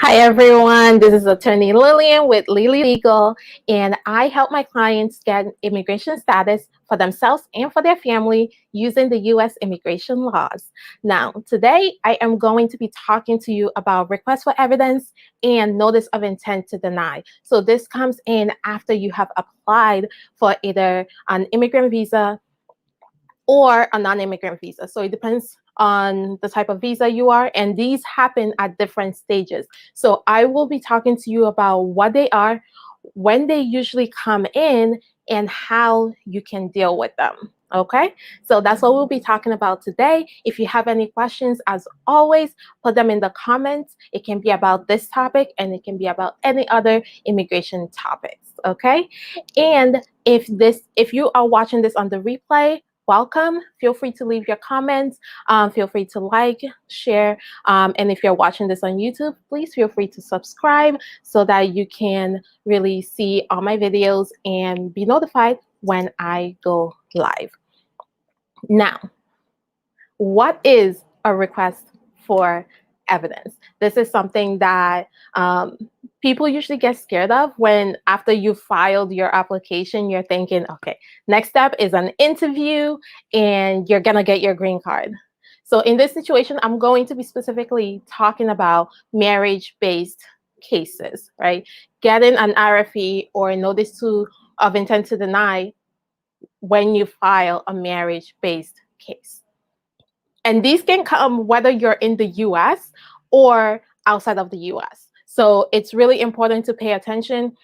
Hi everyone, this is Attorney Lilian with Lilian Legal, and I help my clients get immigration status for themselves and for their family using the U.S. immigration laws. Now, today I am going to be talking to you about request for evidence and notice of intent to deny. So this comes in after you have applied for either an immigrant visa or a non-immigrant visa. So it depends on the type of visa you are, and these happen at different stages. So I will be talking to you about what they are, when they usually come in, and how you can deal with them. Okay, so that's what we'll be talking about today. If you have any questions, as always, put them in the comments. It can be about this topic and it can be about any other immigration topics. Okay, and if you are watching this on the replay, welcome. Feel free to leave your comments. Feel free to like, share, and if you're watching this on YouTube, please feel free to subscribe so that you can really see all my videos and be notified when I go live. Now, what is a request for evidence? This is something that people usually get scared of when after you filed your application, you're thinking, okay, next step is an interview and you're gonna get your green card. So in this situation, I'm going to be specifically talking about marriage-based cases, right? Getting an RFE or a notice of intent to deny when you file a marriage-based case. And these can come whether you're in the US or outside of the US. So it's really important to pay attention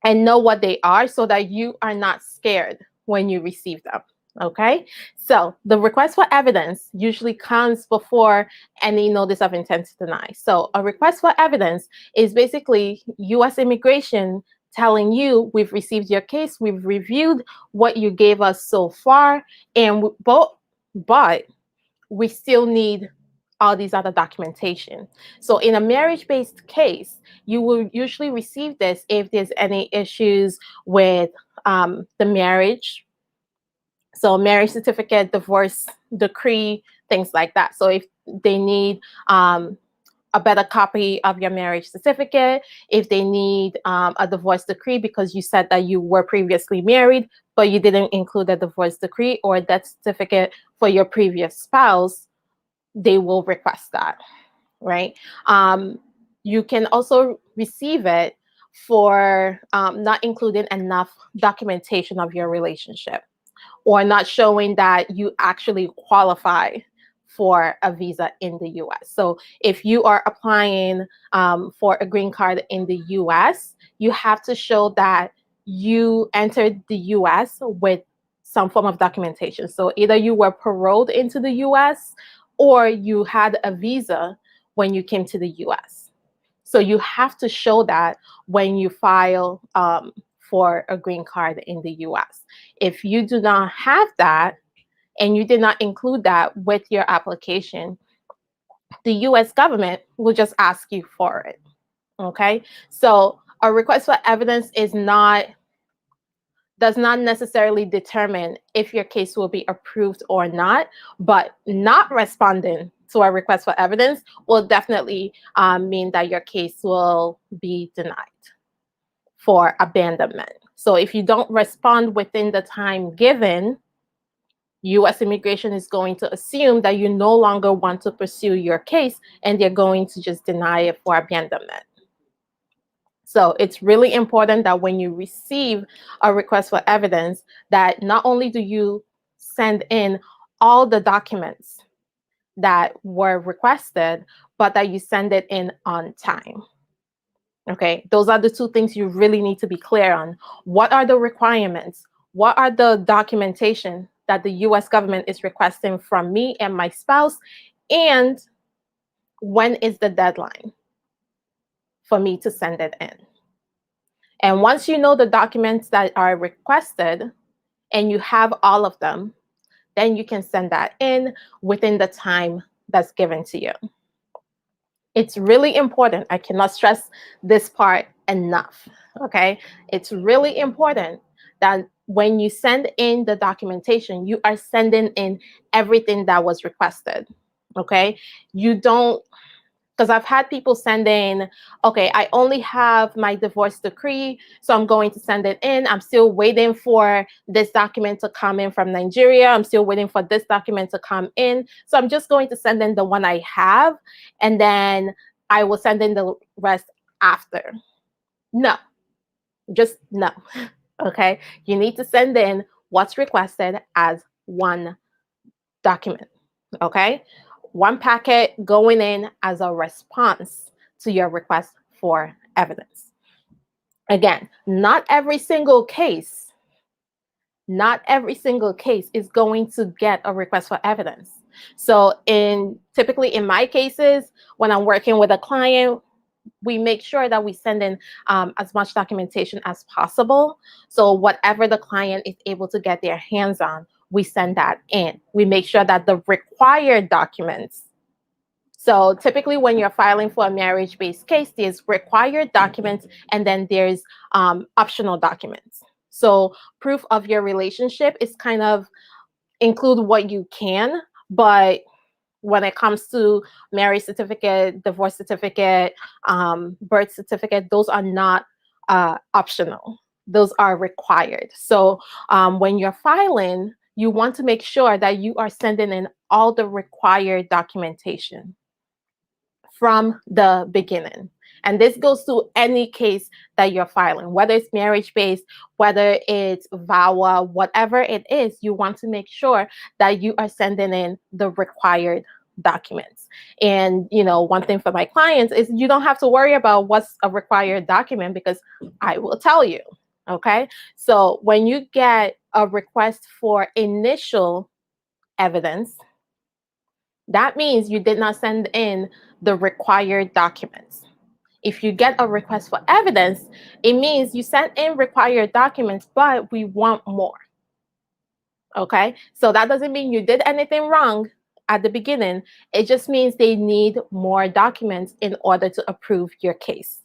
and know what they are so that you are not scared when you receive them. Okay, so the request for evidence usually comes before any notice of intent to deny. So a request for evidence is basically US immigration telling you, we've received your case, we've reviewed what you gave us so far, and but we still need all these other documentation. So in a marriage-based case, you will usually receive this if there's any issues with the marriage. So marriage certificate, divorce decree, things like that. So if they need a better copy of your marriage certificate, if they need a divorce decree because you said that you were previously married, but you didn't include a divorce decree or a death certificate for your previous spouse, they will request that, right? You can also receive it for not including enough documentation of your relationship or not showing that you actually qualify for a visa in the US. So if you are applying for a green card in the US, you have to show that you entered the US with some form of documentation. So either you were paroled into the US or you had a visa when you came to the US. So you have to show that when you file for a green card in the US. If you do not have that and you did not include that with your application, the US government will just ask you for it. Okay, so a request for evidence does not necessarily determine if your case will be approved or not, but not responding to a request for evidence will definitely mean that your case will be denied for abandonment. So if you don't respond within the time given, US immigration is going to assume that you no longer want to pursue your case and they're going to just deny it for abandonment. So it's really important that when you receive a request for evidence, that not only do you send in all the documents that were requested, but that you send it in on time. Okay, those are the two things you really need to be clear on. What are the requirements? What are the documentation that the US government is requesting from me and my spouse? And when is the deadline for me to send it in? And once you know the documents that are requested and you have all of them, then you can send that in within the time that's given to you. It's really important. I cannot stress this part enough, okay? It's really important that when you send in the documentation, you are sending in everything that was requested, okay? You don't Because I've had people send in, okay, I only have my divorce decree, so I'm going to send it in. I'm still waiting for this document to come in from Nigeria. I'm still waiting for this document to come in. So I'm just going to send in the one I have, and then I will send in the rest after. No, just no. Okay, you need to send in what's requested as one document. Okay, one packet going in as a response to your request for evidence. Again, not every single case is going to get a request for evidence. So typically in my cases, when I'm working with a client, we make sure that we send in as much documentation as possible. So whatever the client is able to get their hands on, we send that in. We make sure that the required documents. So typically when you're filing for a marriage-based case, there's required documents and then there's optional documents. So proof of your relationship is kind of include what you can, but when it comes to marriage certificate, divorce certificate, birth certificate, those are not optional. Those are required. So when you're filing, you want to make sure that you are sending in all the required documentation from the beginning. And this goes to any case that you're filing, whether it's marriage-based, whether it's VAWA, whatever it is, you want to make sure that you are sending in the required documents. And, one thing for my clients is you don't have to worry about what's a required document because I will tell you, okay? So when you get a request for initial evidence, that means you did not send in the required documents. If you get a request for evidence, it means you sent in required documents, but we want more. Okay? So that doesn't mean you did anything wrong at the beginning. It just means they need more documents in order to approve your case.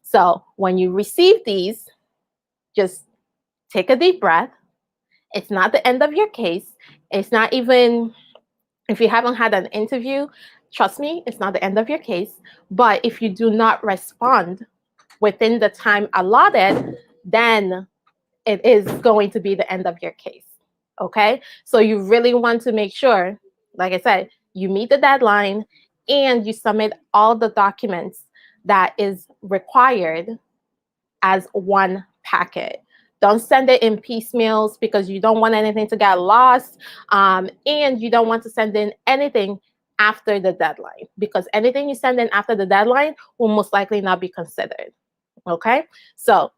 So when you receive these, just take a deep breath. It's not the end of your case. It's not even, if you haven't had an interview, trust me, it's not the end of your case. But if you do not respond within the time allotted, then it is going to be the end of your case. Okay? So you really want to make sure, like I said, you meet the deadline and you submit all the documents that is required as one packet. Don't send it in piecemeals because you don't want anything to get lost, and you don't want to send in anything after the deadline because anything you send in after the deadline will most likely not be considered. Okay, so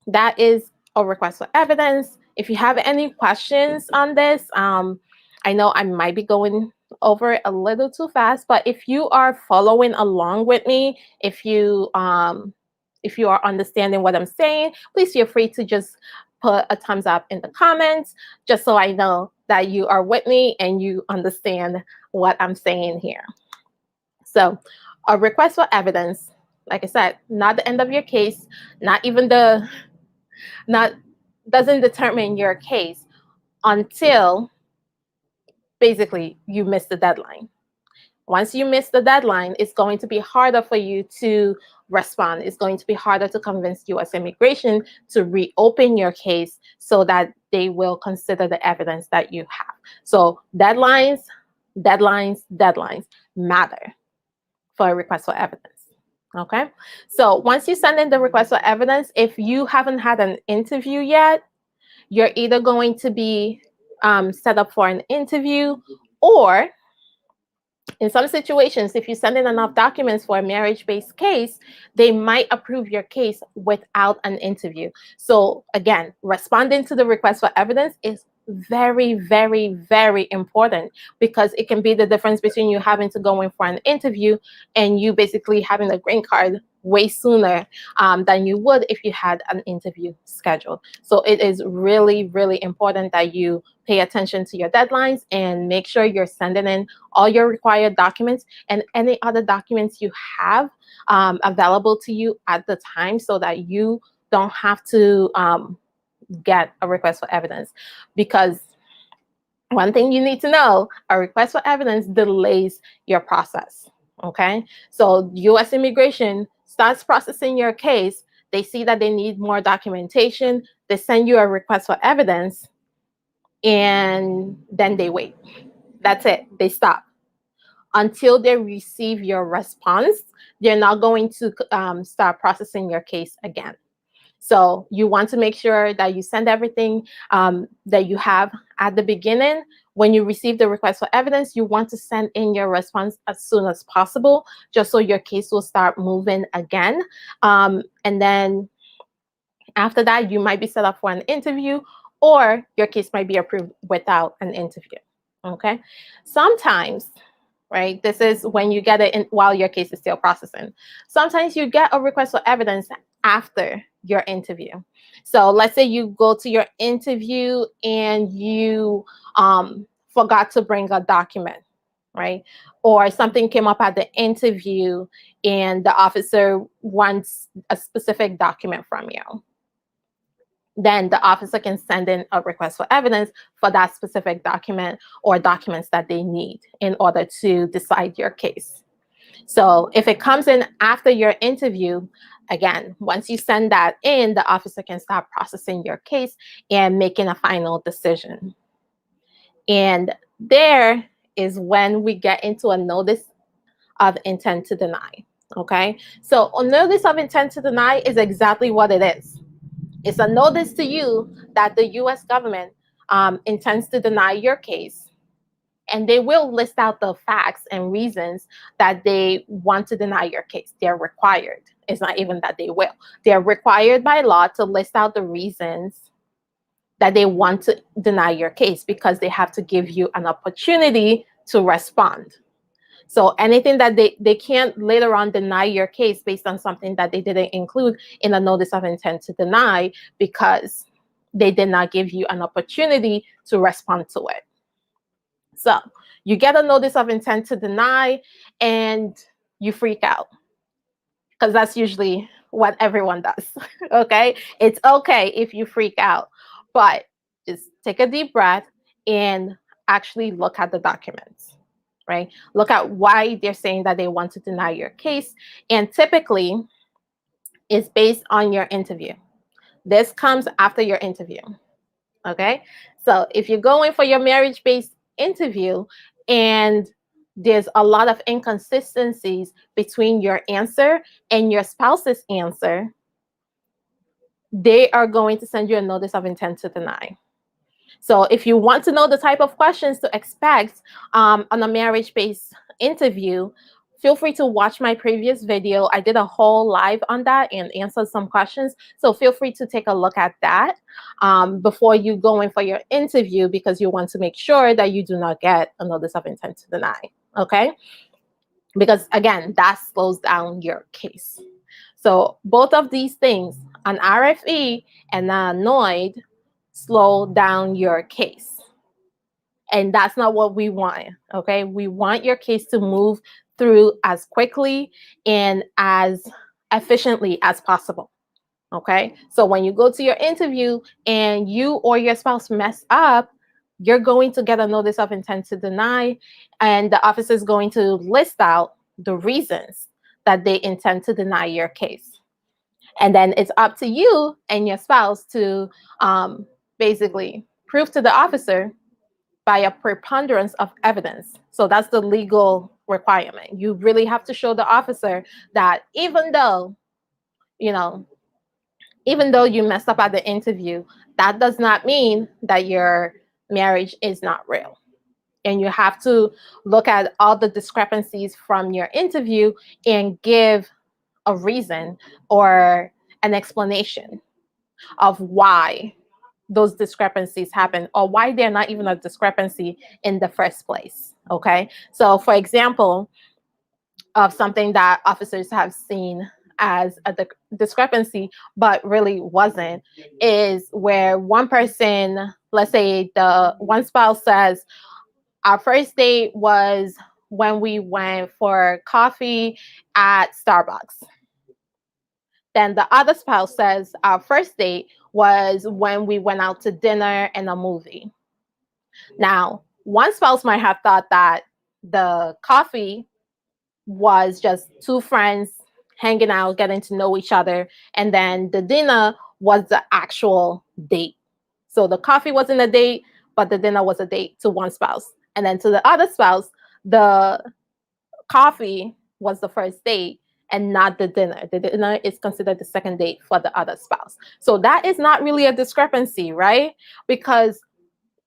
that is a request for evidence. If you have any questions on this, I know I might be going over it a little too fast, but if you are following along with me, if you are understanding what I'm saying, please feel free to just put a thumbs up in the comments, just so I know that you are with me and you understand what I'm saying here. So a request for evidence, like I said, not the end of your case, doesn't determine your case until basically you miss the deadline. Once you miss the deadline, it's going to be harder for you to respond. It's going to be harder to convince U.S. Immigration to reopen your case so that they will consider the evidence that you have. So deadlines matter for a request for evidence. Okay, so once you send in the request for evidence, if you haven't had an interview yet, you're either going to be set up for an interview, or in some situations, if you send in enough documents for a marriage-based case, they might approve your case without an interview. So again, responding to the request for evidence is very, very, very important because it can be the difference between you having to go in for an interview and you basically having a green card way sooner than you would if you had an interview scheduled. So it is really, really important that you pay attention to your deadlines and make sure you're sending in all your required documents and any other documents you have available to you at the time so that you don't have to get a request for evidence. Because one thing you need to know, a request for evidence delays your process. okay? So U.S. Immigration starts processing your case. They see that they need more documentation. They send you a request for evidence, and then they wait. That's it. They stop. Until they receive your response, they're not going to start processing your case again. So you want to make sure that you send everything that you have at the beginning. When you receive the request for evidence, you want to send in your response as soon as possible, just so your case will start moving again. And then after that, you might be set up for an interview, or your case might be approved without an interview, okay? Sometimes, right, this is when you get it in while your case is still processing. Sometimes you get a request for evidence after your interview. So let's say you go to your interview and you forgot to bring a document, right? Or something came up at the interview and the officer wants a specific document from you. Then the officer can send in a request for evidence for that specific document or documents that they need in order to decide your case. So if it comes in after your interview, again, once you send that in, the officer can start processing your case and making a final decision. And there is when we get into a notice of intent to deny, okay? So a notice of intent to deny is exactly what it is. It's a notice to you that the U.S. government intends to deny your case, and they will list out the facts and reasons that they want to deny your case. They're required. It's not even that they will. They're required by law to list out the reasons that they want to deny your case, because they have to give you an opportunity to respond. So anything that they can't later on deny your case based on something that they didn't include in a notice of intent to deny, because they did not give you an opportunity to respond to it. So you get a notice of intent to deny and you freak out, because that's usually what everyone does, okay? It's okay if you freak out, but just take a deep breath and actually look at the documents. Right? Look at why they're saying that they want to deny your case. And typically, it's based on your interview. This comes after your interview. Okay? So if you're going for your marriage-based interview and there's a lot of inconsistencies between your answer and your spouse's answer, they are going to send you a notice of intent to deny. So if you want to know the type of questions to expect on a marriage-based interview, feel free to watch my previous video. I did a whole live on that and answered some questions. So feel free to take a look at that before you go in for your interview, because you want to make sure that you do not get a notice of intent to deny, okay? Because again, that slows down your case. So both of these things, an RFE and a NOID, slow down your case. And that's not what we want, okay? We want your case to move through as quickly and as efficiently as possible, okay? So when you go to your interview and you or your spouse mess up, you're going to get a notice of intent to deny, and the officer is going to list out the reasons that they intend to deny your case. And then it's up to you and your spouse to basically prove to the officer by a preponderance of evidence. So that's the legal requirement. You really have to show the officer that even though you messed up at the interview, that does not mean that your marriage is not real. And you have to look at all the discrepancies from your interview and give a reason or an explanation of why those discrepancies happen, or why they're not even a discrepancy in the first place, okay? So for example, of something that officers have seen as a discrepancy but really wasn't, is where one person, let's say the one spouse says, our first date was when we went for coffee at Starbucks. Then the other spouse says our first date was when we went out to dinner and a movie. Now, one spouse might have thought that the coffee was just two friends hanging out, getting to know each other, and then the dinner was the actual date. So the coffee wasn't a date, but the dinner was a date to one spouse. And then to the other spouse, the coffee was the first date and not the dinner. The dinner is considered the second date for the other spouse. So that is not really a discrepancy, right? Because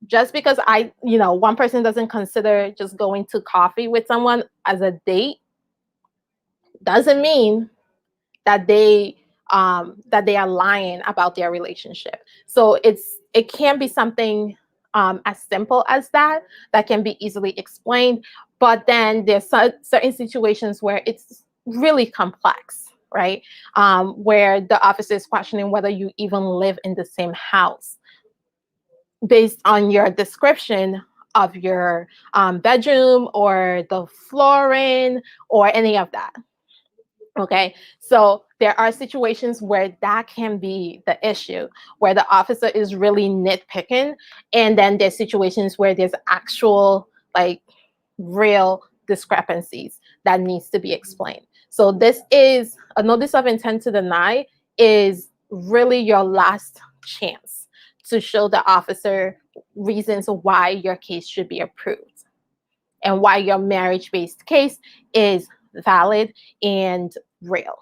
just because one person doesn't consider just going to coffee with someone as a date doesn't mean that they are lying about their relationship. So it can be something as simple as that can be easily explained. But then there's certain situations where it's really complex, right? Where the officer is questioning whether you even live in the same house based on your description of your bedroom or the flooring or any of that. Okay, so there are situations where that can be the issue, where the officer is really nitpicking, and then there's situations where there's actual, like, real discrepancies that needs to be explained. So this is a notice of intent to deny is really your last chance to show the officer reasons why your case should be approved and why your marriage-based case is valid and real.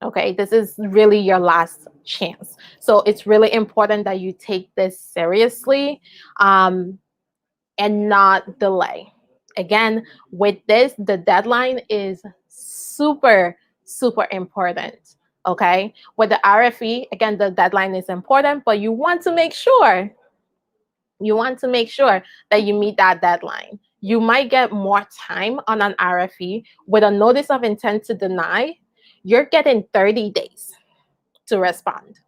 Okay, this is really your last chance. So it's really important that you take this seriously and not delay. Again, with this, the deadline is super, super important. Okay, with the RFE, again, the deadline is important, but you want to make sure that you meet that deadline. You might get more time on an RFE. With a notice of intent to deny, you're getting 30 days to respond.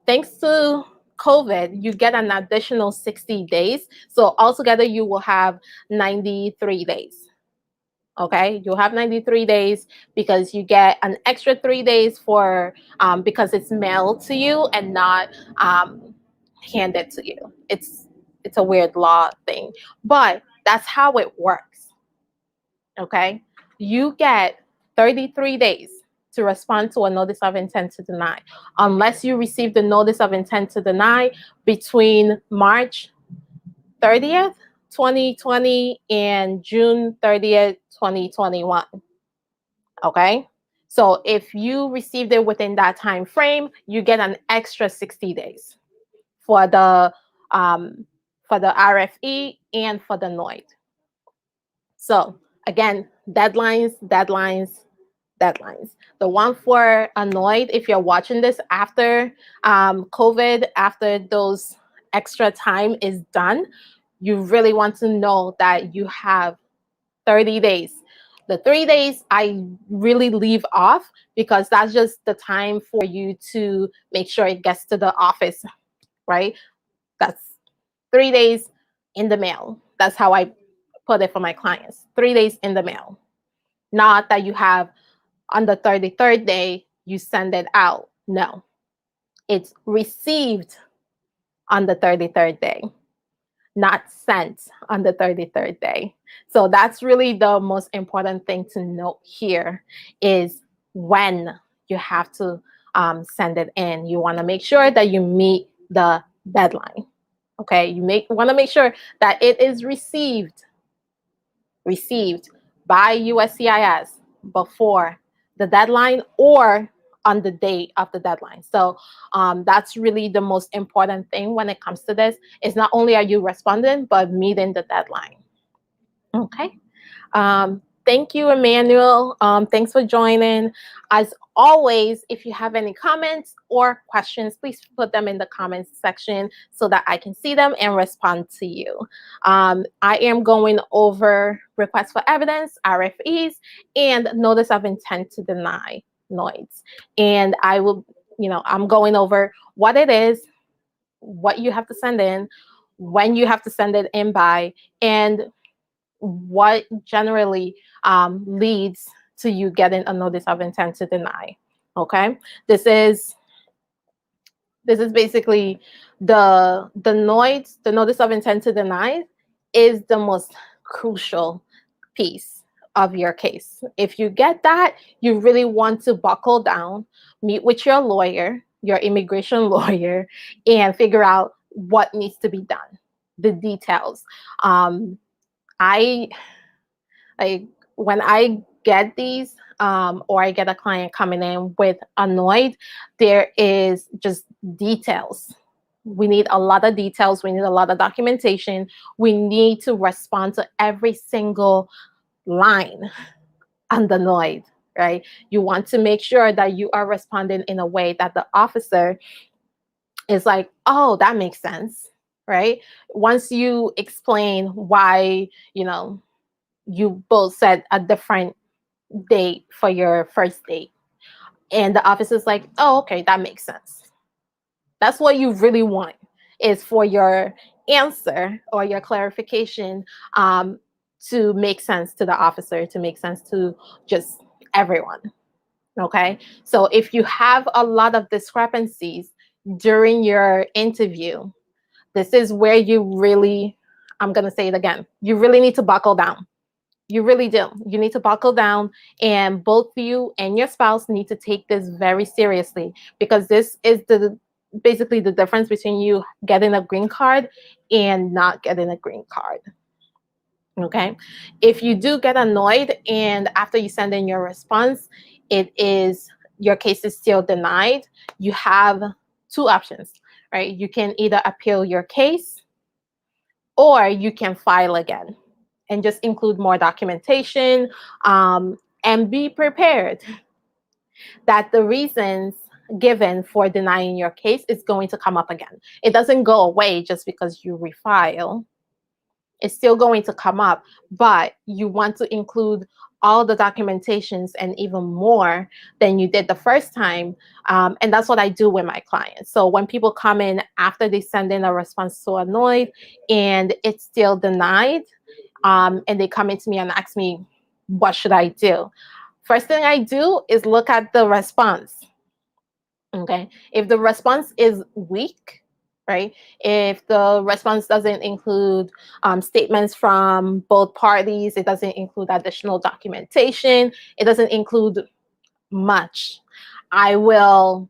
Thanks to COVID, you get an additional 60 days. So altogether, you will have 93 days. Okay, you'll have 93 days because you get an extra 3 days for because it's mailed to you and not handed to you. It's a weird law thing, but that's how it works. Okay, you get 33 days to respond to a notice of intent to deny, unless you receive the notice of intent to deny between March 30th, 2020 and June 30th, 2021. Okay, so if you received it within that time frame, you get an extra 60 days for the RFE and for the NOID. So again, deadlines. The one for a NOID, if you're watching this after COVID, after those extra time is done, you really want to know that you have 30 days. The 3 days I really leave off because that's just the time for you to make sure it gets to the office, right? That's 3 days in the mail. That's how I put it for my clients. 3 days in the mail. Not that you have on the 33rd day, you send it out. No, it's received on the 33rd day, not sent on the 33rd day. So that's really the most important thing to note here is when you have to send it in. You want to make sure that you meet the deadline. Okay, you want to make sure that it is received by USCIS before the deadline or on the date of the deadline. So that's really the most important thing when it comes to this is not only are you responding, but meeting the deadline. Okay. Thank you, Emmanuel. Thanks for joining. As always, if you have any comments or questions, please put them in the comments section so that I can see them and respond to you. I am going over requests for evidence, RFEs, and notice of intent to deny, NOIDs. And I will, I'm going over what it is, what you have to send in, when you have to send it in by, and what generally leads to you getting a notice of intent to deny. Okay, this is basically the NOID, the notice of intent to deny, is the most crucial piece of your case. If you get that, you really want to buckle down, meet with your lawyer, your immigration lawyer, and figure out what needs to be done, the details. I like when I get these, or I get a client coming in with a NOID, there is just details. We need a lot of details. We need a lot of documentation. We need to respond to every single line on the NOID, right? You want to make sure that you are responding in a way that the officer is like, oh, that makes sense, right? Once you explain why, you both set a different date for your first date, and the officer's like, oh, okay, that makes sense. That's what you really want, is for your answer or your clarification to make sense to the officer, to make sense to just everyone. Okay. So if you have a lot of discrepancies during your interview, this is where you really, I'm going to say it again, you really need to buckle down. You really do. You need to buckle down, and both you and your spouse need to take this very seriously, because this is basically the difference between you getting a green card and not getting a green card. Okay. If you do get annoyed and after you send in your response, your case is still denied, you have two options, right? You can either appeal your case or you can file again and just include more documentation, and be prepared that the reasons given for denying your case is going to come up again. It doesn't go away just because you refile. It's still going to come up, but you want to include all the documentations and even more than you did the first time. And that's what I do with my clients. So when people come in after they send in a response to a NOID and it's still denied, and they come into me and ask me, what should I do? First thing I do is look at the response. Okay. If the response is weak, right? If the response doesn't include statements from both parties, it doesn't include additional documentation, it doesn't include much, I will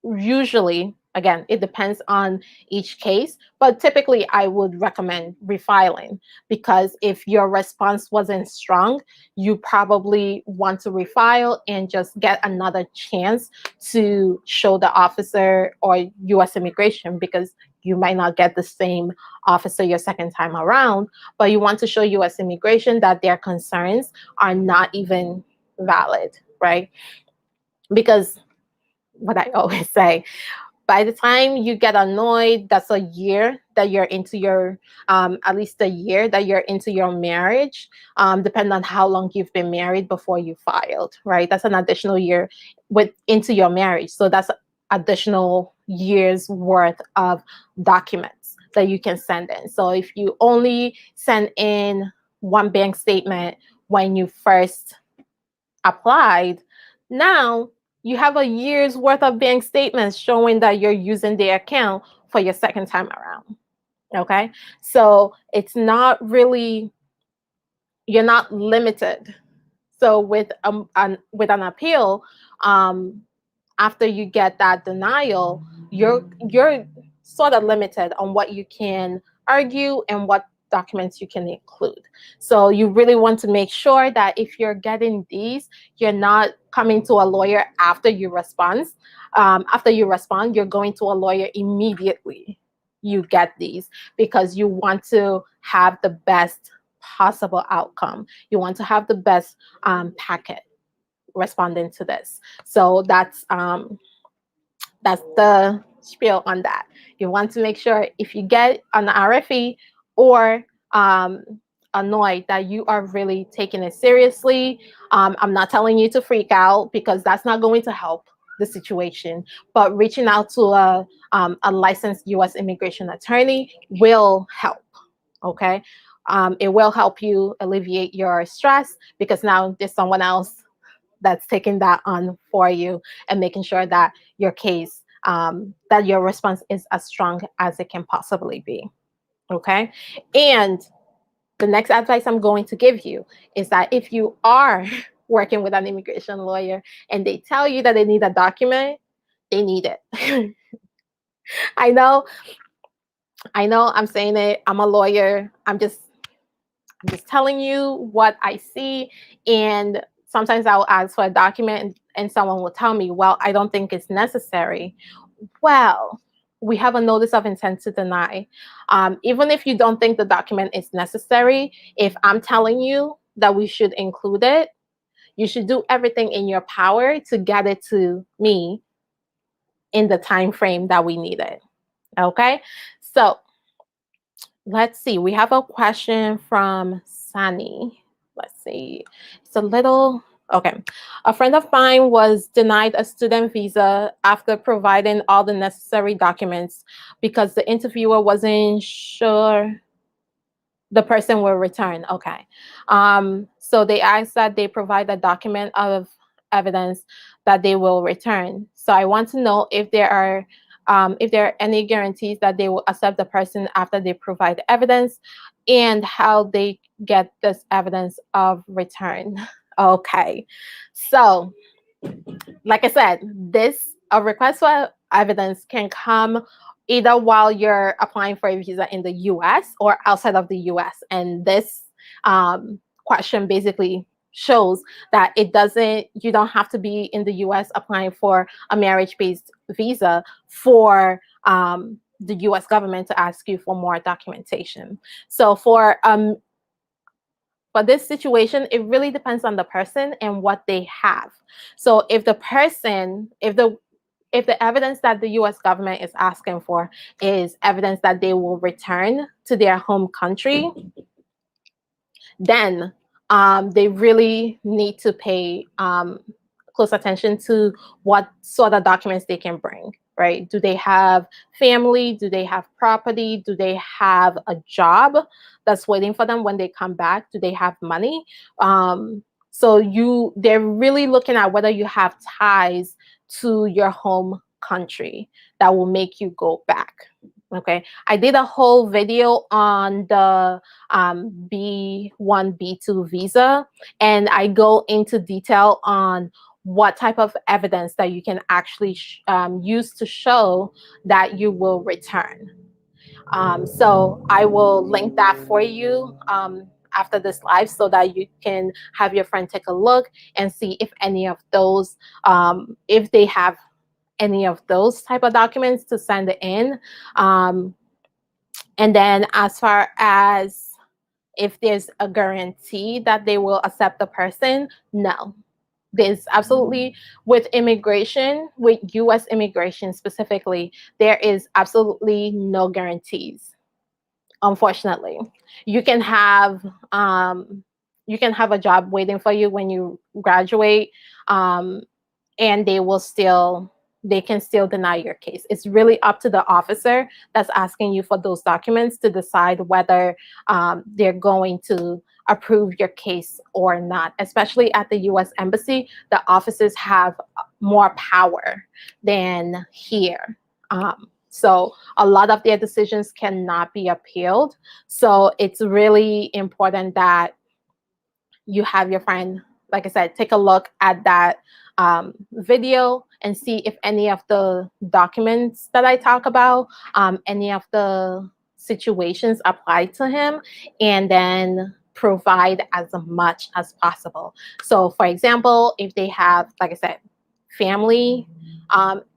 usually, again, it depends on each case, but typically I would recommend refiling, because if your response wasn't strong, you probably want to refile and just get another chance to show the officer or US Immigration, because you might not get the same officer your second time around, but you want to show US Immigration that their concerns are not even valid, right? Because what I always say, by the time you get annoyed, that's a year that you're into your, at least a year that you're into your marriage, depending on how long you've been married before you filed, right? That's an additional year into your marriage. So that's additional years worth of documents that you can send in. So if you only send in one bank statement when you first applied, now you have a year's worth of bank statements showing that you're using the account for your second time around. Okay. So it's not really, you're not limited. So with an appeal, after you get that denial, you're sort of limited on what you can argue and what documents you can include. So you really want to make sure that if you're getting these, you're not coming to a lawyer after you respond. After you respond, you're going to a lawyer immediately you get these, because you want to have the best possible outcome. You want to have the best packet responding to this. So that's the spiel on that. You want to make sure if you get an RFE or annoyed, that you are really taking it seriously. I'm not telling you to freak out, because that's not going to help the situation, but reaching out to a licensed US immigration attorney will help. Okay. It will help you alleviate your stress, because now there's someone else that's taking that on for you and making sure that your case, that your response is as strong as it can possibly be. Okay. And the next advice I'm going to give you is that if you are working with an immigration lawyer and they tell you that they need a document, they need it. I know, I'm saying it. I'm a lawyer. I'm just telling you what I see. And sometimes I'll ask for a document and someone will tell me, well, I don't think it's necessary. Well, we have a notice of intent to deny. Even if you don't think the document is necessary, if I'm telling you that we should include it, you should do everything in your power to get it to me in the time frame that we need it. Okay, so let's see. We have a question from Sunny. Let's see. It's a little okay. A friend of mine was denied a student visa after providing all the necessary documents because the interviewer wasn't sure the person will return. Okay. So they asked that they provide a document of evidence that they will return. So I want to know if there are any guarantees that they will accept the person after they provide evidence, and how they get this evidence of return. Okay. So, like I said, a request for evidence can come either while you're applying for a visa in the US or outside of the US. And this question basically shows that you don't have to be in the US applying for a marriage-based visa for the US government to ask you for more documentation. So for this situation, it really depends on the person and what they have. So if the evidence that the US government is asking for is evidence that they will return to their home country, then they really need to pay close attention to what sort of documents they can bring, right? Do they have family? Do they have property? Do they have a job that's waiting for them when they come back? Do they have money? So they're really looking at whether you have ties to your home country that will make you go back. Okay, I did a whole video on the B1, B2 visa, and I go into detail on what type of evidence that you can actually use to show that you will return. So I will link that for you after this live so that you can have your friend take a look and see if any of those, if they have any of those type of documents to send it in. And then as far as if there's a guarantee that they will accept the person, no. There's absolutely, with immigration, with US immigration specifically, there is absolutely no guarantees. Unfortunately, you can have a job waiting for you when you graduate, and they can still deny your case. It's really up to the officer that's asking you for those documents to decide whether they're going to approve your case or not. Especially at the US Embassy, the officers have more power than here. So a lot of their decisions cannot be appealed. So it's really important that you have your friend, like I said, take a look at that video and see if any of the documents that I talk about, any of the situations apply to him, and then provide as much as possible. So for example, if they have, like I said, family,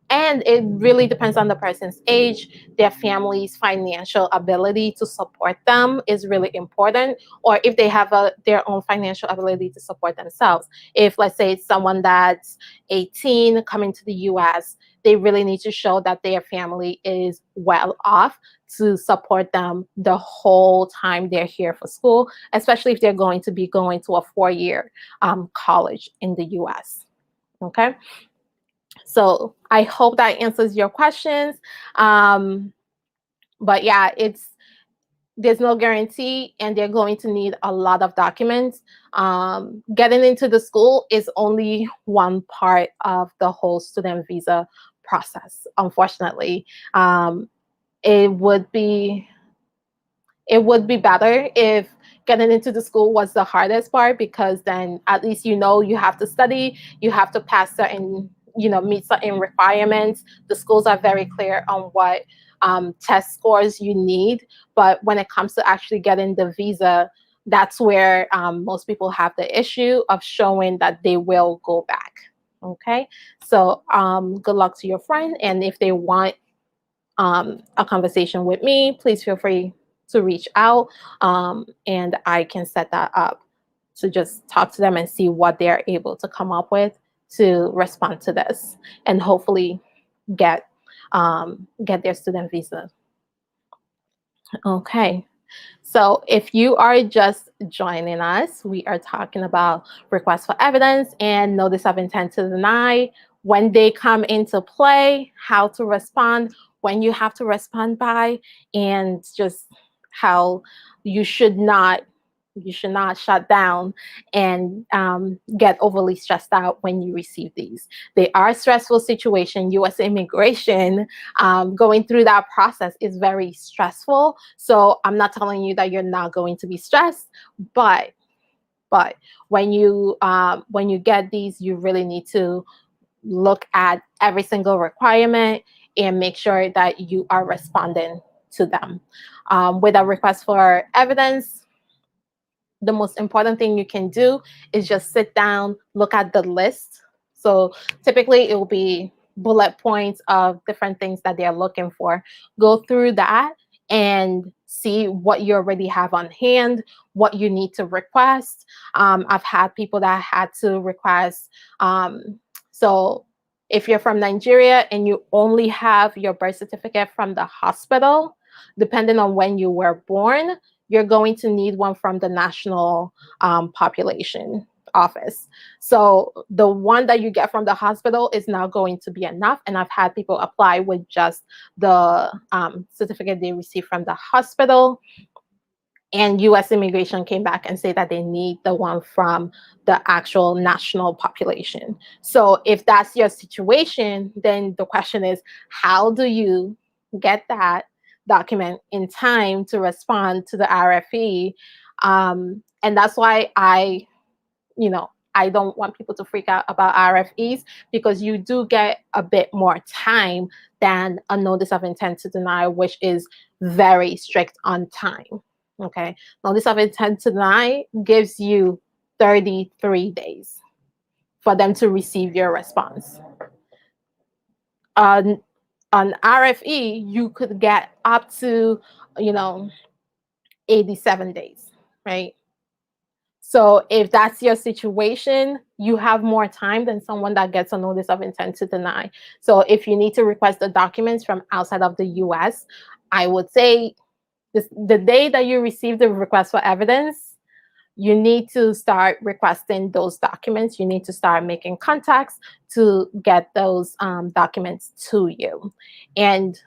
and it really depends on the person's age, their family's financial ability to support them is really important, or if they have their own financial ability to support themselves. If, let's say, it's someone that's 18 coming to the US, they really need to show that their family is well off to support them the whole time they're here for school, especially if they're going to be going to a 4-year college in the US. Okay? So I hope that answers your questions. But yeah, there's no guarantee, and they're going to need a lot of documents. Getting into the school is only one part of the whole student visa process, unfortunately. It would be better if getting into the school was the hardest part, because then at least you know you have to study, you have to pass certain, meet certain requirements. The schools are very clear on what test scores you need. But when it comes to actually getting the visa, that's where most people have the issue of showing that they will go back. Okay, so good luck to your friend, and if they want a conversation with me, please feel free to reach out, and I can set that up to just talk to them and see what they're able to come up with to respond to this, and hopefully get their student visa. Okay. So if you are just joining us, we are talking about requests for evidence and notice of intent to deny, when they come into play, how to respond, when you have to respond by, and just how you should not shut down and get overly stressed out when you receive these. They are a stressful situation. U.S. immigration, going through that process is very stressful. So I'm not telling you that you're not going to be stressed, but when you get these, you really need to look at every single requirement and make sure that you are responding to them. With a request for evidence, the most important thing you can do is just sit down, look at the list. So typically it will be bullet points of different things that they're looking for. Go through that and see what you already have on hand, what you need to request. I've had people that had to request. So if you're from Nigeria and you only have your birth certificate from the hospital, depending on when you were born, you're going to need one from the National Population Office. So the one that you get from the hospital is not going to be enough. And I've had people apply with just the certificate they received from the hospital. And U.S. immigration came back and said that they need the one from the actual national population. So if that's your situation, then the question is, how do you get that document in time to respond to the RFE? And that's why I don't want people to freak out about RFEs, because you do get a bit more time than a notice of intent to deny, which is very strict on time. Okay, notice of intent to deny gives you 33 days for them to receive your response. On RFE, you could get up to 87 days, right? So if that's your situation, you have more time than someone that gets a notice of intent to deny. So if you need to request the documents from outside of the US, I would say the day that you receive the request for evidence, you need to start requesting those documents. You need to start making contacts to get those documents to you. And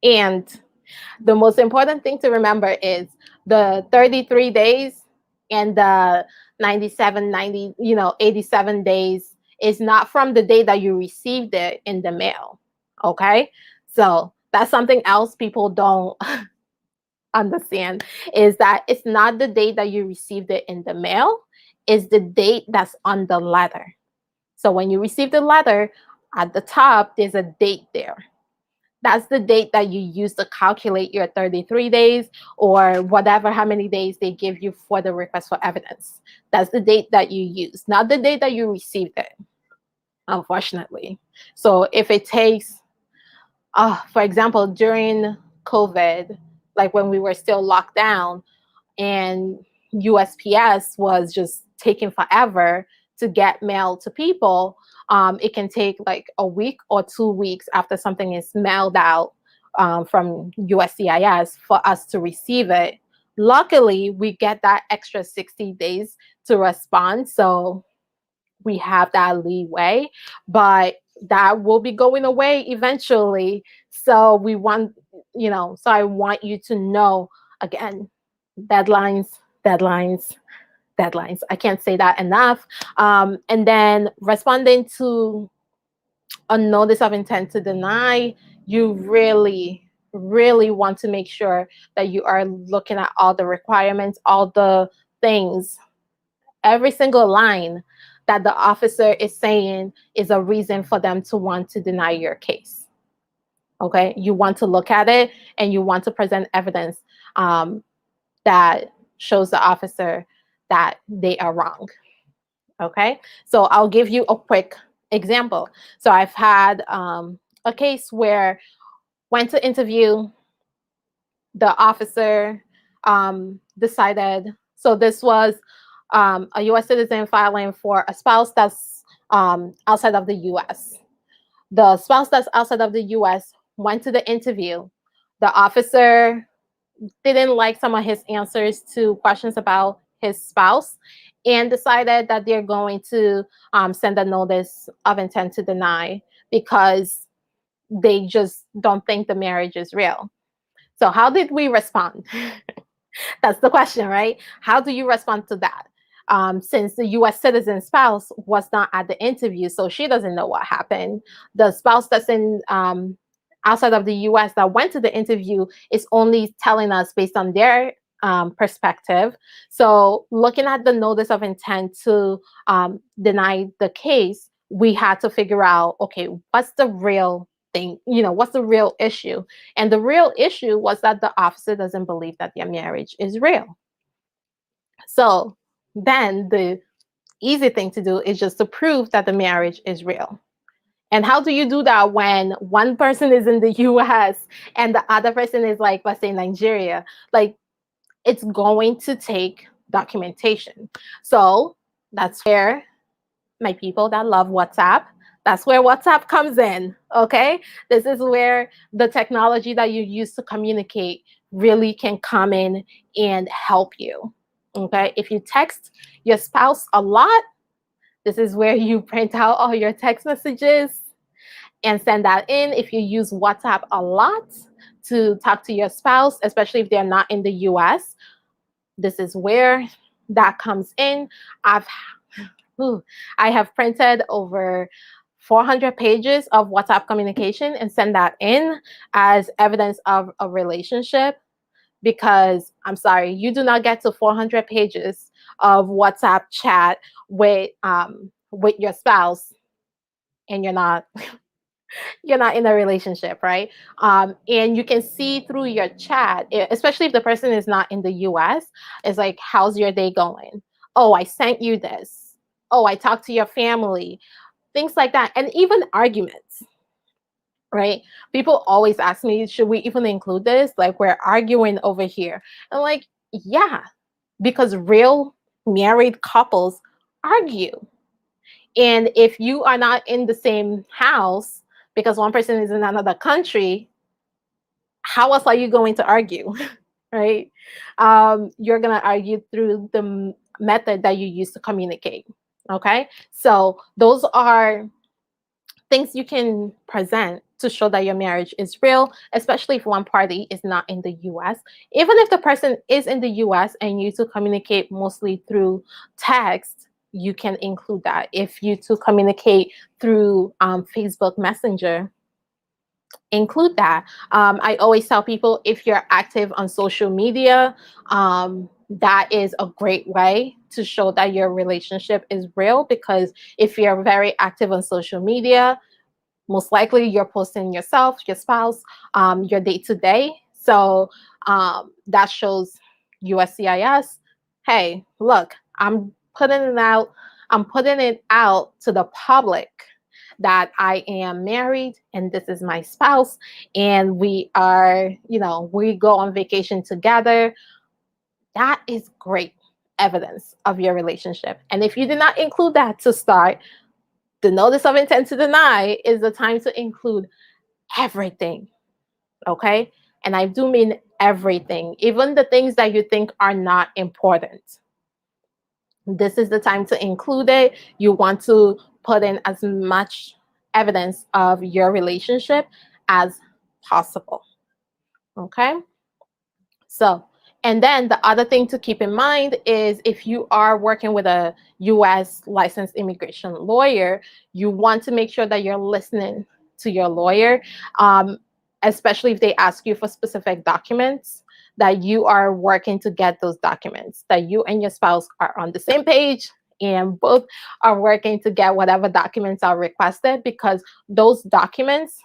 the most important thing to remember is the 33 days and the 87 days is not from the day that you received it in the mail. Okay? So that's something else people don't understand, is that it's not the date that you received it in the mail, it's the date that's on the letter. So when you receive the letter, at the top, there's a date there. That's the date that you use to calculate your 33 days or whatever, how many days they give you for the request for evidence. That's the date that you use, not the date that you received it, unfortunately. So if it takes, for example, during COVID, like when we were still locked down and USPS was just taking forever to get mail to people, it can take like a week or 2 weeks after something is mailed out from USCIS for us to receive it. Luckily, we get that extra 60 days to respond. So we have that leeway, but that will be going away eventually. So we want, so I want you to know, again, deadlines. I can't say that enough. And then responding to a notice of intent to deny, you really really want to make sure that you are looking at all the requirements, all the things, every single line that the officer is saying is a reason for them to want to deny your case. Okay, you want to look at it and you want to present evidence that shows the officer that they are wrong. Okay, so I'll give you a quick example. So I've had a case where went to interview, the officer decided, so this was a US citizen filing for a spouse that's outside of the US. The spouse that's outside of the US went to the interview. The officer didn't like some of his answers to questions about his spouse and decided that they're going to send a notice of intent to deny because they just don't think the marriage is real. So how did we respond? That's the question, right? How do you respond to that? Since the US citizen spouse was not at the interview, so she doesn't know what happened. The spouse that's in outside of the US that went to the interview is only telling us based on their perspective. So looking at the notice of intent to deny the case, we had to figure out, okay, what's the real thing? What's the real issue? And the real issue was that the officer doesn't believe that their marriage is real. So then the easy thing to do is just to prove that the marriage is real. And how do you do that when one person is in the US and the other person is, like, let's say Nigeria? Like, it's going to take documentation. So that's where my people that love WhatsApp, that's where WhatsApp comes in, okay? This is where the technology that you use to communicate really can come in and help you, okay? If you text your spouse a lot, this is where you print out all your text messages and send that in. If you use WhatsApp a lot to talk to your spouse, especially if they're not in the US, this is where that comes in. I have printed over 400 pages of WhatsApp communication and send that in as evidence of a relationship, because I'm sorry, you do not get to 400 pages of WhatsApp chat with your spouse and you're not in a relationship, right? And you can see through your chat, especially if the person is not in the US, it's like, how's your day going? Oh, I sent you this. Oh, I talked to your family. Things like that. And even arguments, right? People always ask me, should we even include this? Like, we're arguing over here. And like, yeah, because real married couples argue. And if you are not in the same house because one person is in another country, how else are you going to argue, right? You're going to argue through the method that you use to communicate, okay? So those are things you can present to show that your marriage is real, especially if one party is not in the US. Even if the person is in the US and you two communicate mostly through text, you can include that. If you two communicate through Facebook Messenger, include that. I always tell people, if you're active on social media, that is a great way to show that your relationship is real, because if you're very active on social media, most likely you're posting yourself, your spouse, your day-to-day. So that shows USCIS, hey, look, I'm putting it out to the public that I am married and this is my spouse, and we are, we go on vacation together. That is great evidence of your relationship. And if you did not include that to start, the notice of intent to deny is the time to include everything, okay? And I do mean everything, even the things that you think are not important. This is the time to include it. You want to put in as much evidence of your relationship as possible, okay? So, and then the other thing to keep in mind is, if you are working with a US licensed immigration lawyer, you want to make sure that you're listening to your lawyer. especially if they ask you for specific documents, that you are working to get those documents, that you and your spouse are on the same page and both are working to get whatever documents are requested, because those documents,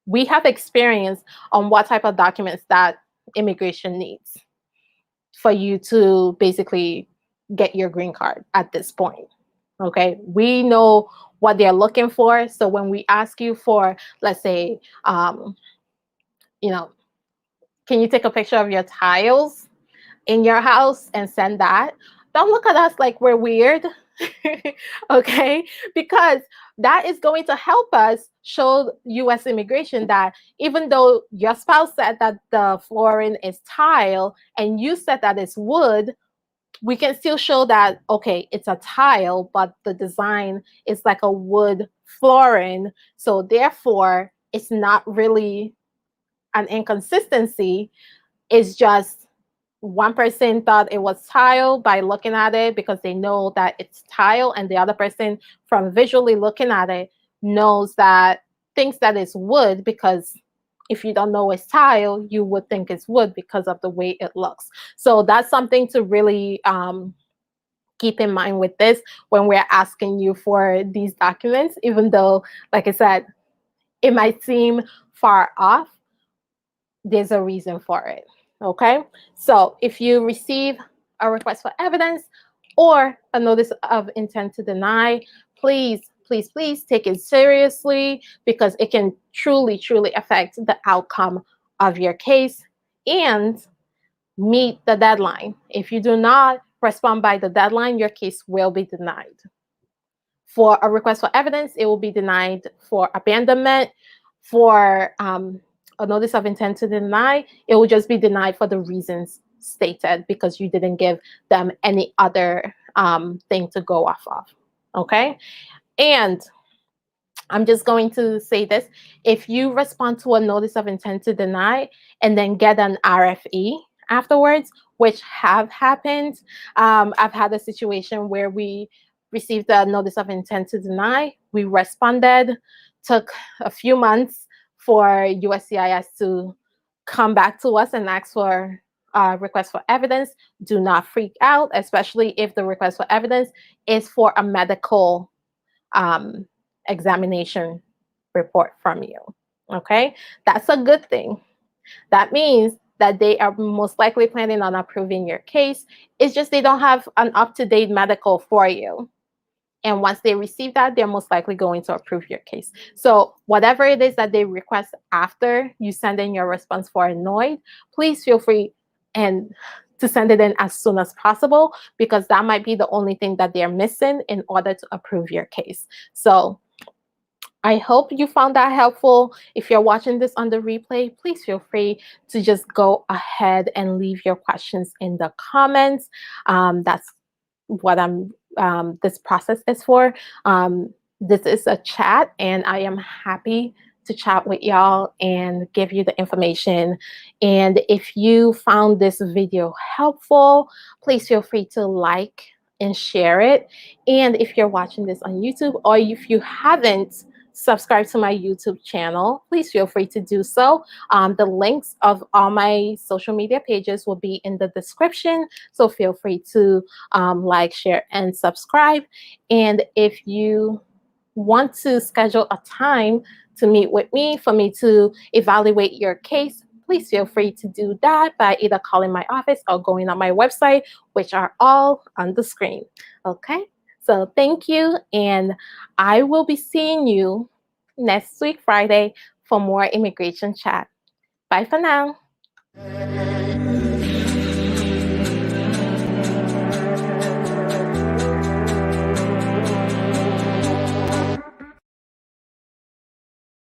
we have experience on what type of documents that immigration needs for you to basically get your green card at this point. Okay, we know what they're looking for. So when we ask you for, let's say, you know, can you take a picture of your tiles in your house and send that? Don't look at us like we're weird. Okay, because that is going to help us show US immigration that even though your spouse said that the flooring is tile and you said that it's wood, we can still show that, okay, it's a tile, but the design is like a wood flooring. So therefore, it's not really an inconsistency. It's just one person thought it was tile by looking at it because they know that it's tile, and the other person from visually looking at it knows that, thinks that it's wood, because if you don't know it's tile, you would think it's wood because of the way it looks. So that's something to really keep in mind with this when we're asking you for these documents, even though, like I said, it might seem far off, there's a reason for it. Okay, so if you receive a request for evidence or a notice of intent to deny, please, please, please take it seriously, because it can truly, truly affect the outcome of your case and meet the deadline. If you do not respond by the deadline, your case will be denied. For a request for evidence, it will be denied. For abandonment, for a notice of intent to deny, it will just be denied for the reasons stated, because you didn't give them any other thing to go off of. Okay, and I'm just going to say this: if you respond to a notice of intent to deny and then get an RFE afterwards, which have happened, I've had a situation where we received a notice of intent to deny, we responded, took a few months for USCIS to come back to us and ask for request for evidence. Do not freak out, especially if the request for evidence is for a medical examination report from you. Okay, that's a good thing. That means that they are most likely planning on approving your case. It's just they don't have an up-to-date medical for you. And once they receive that, they're most likely going to approve your case. So whatever it is that they request after you send in your response for a NOID, please feel free and to send it in as soon as possible, because that might be the only thing that they're missing in order to approve your case. So I hope you found that helpful. If you're watching this on the replay, please feel free to just go ahead and leave your questions in the comments. That's what this process is for. This is a chat, and I am happy to chat with y'all and give you the information. And if you found this video helpful, please feel free to like and share it. And if you're watching this on YouTube, or if you haven't subscribe to my YouTube channel, please feel free to do so. The links of all my social media pages will be in the description, so feel free to like, share, and subscribe. And if you want to schedule a time to meet with me for me to evaluate your case, please feel free to do that by either calling my office or going on my website, which are all on the screen. Okay? So thank you, and I will be seeing you next week, Friday, for more immigration chat. Bye for now.